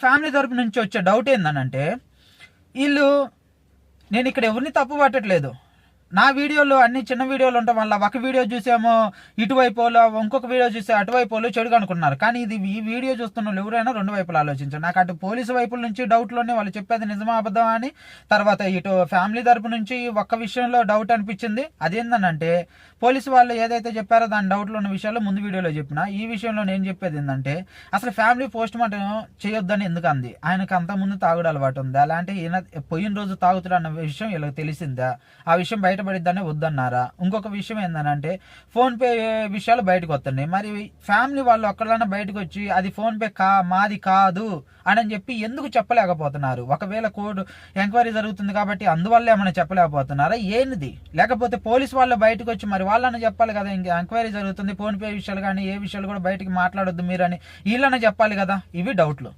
Family తరపు నుంచి వచ్చే డౌట్ ఏందనంటే వీళ్ళు, నేను ఇక్కడ ఎవరిని తప్పు పట్టట్లేదు, నా వీడియోలు అన్ని చిన్న వీడియోలు ఉండటం వల్ల ఒక వీడియో చూసేమో ఇటువైపు ఇంకొక వీడియో చూస్తే అటువైపు చెడుగా అనుకున్నారు. కానీ ఈ వీడియో చూస్తున్న వాళ్ళు ఎవరైనా రెండు వైపులు ఆలోచించారు. నాకు అటు పోలీసు వైపుల నుంచి డౌట్లోనే వాళ్ళు చెప్పేది నిజమా అబద్ధమా అని, తర్వాత ఇటు ఫ్యామిలీ తరపు నుంచి ఒక్క విషయంలో డౌట్ అనిపించింది. అదేందనంటే పోలీసు వాళ్ళు ఏదైతే చెప్పారో దాని డౌట్లో ఉన్న విషయాలు ముందు వీడియోలో చెప్పిన. ఈ విషయంలో నేను చెప్పేది ఏంటంటే అసలు ఫ్యామిలీ పోస్ట్ మార్టం చేయొద్దని ఎందుకు అంది? ఆయనకు అంత ముందు తాగుడు అలవాటు ఉందా, అలాంటి ఈయన పోయిన రోజు తాగుతుడు అన్న విషయం వీళ్ళకి తెలిసిందా? ఆ విషయం బయటపడిద్దానే వద్దన్నారా? ఇంకొక విషయం ఏంటంటే ఫోన్పే విషయాలు బయటకు వస్తున్నాయి. మరి ఫ్యామిలీ వాళ్ళు ఒక్కడైనా బయటకు వచ్చి అది ఫోన్పే మాది కాదు అని చెప్పి ఎందుకు చెప్పలేకపోతున్నారు? ఒకవేళ కోర్టు ఎంక్వైరీ జరుగుతుంది కాబట్టి అందువల్ల ఏమైనా చెప్పలేకపోతున్నారా ఏంది? లేకపోతే పోలీసు వాళ్ళు బయటకు వచ్చి మరి వాళ్ళని చెప్పాలి కదా, ఇంకా ఎంక్వైరీ జరుగుతుంది, ఫోన్పే విషయాలు కానీ ఏ విషయాలు కూడా బయటకు మాట్లాడొద్దు మీరు అని వీళ్ళని చెప్పాలి కదా. ఇవి డౌట్లు.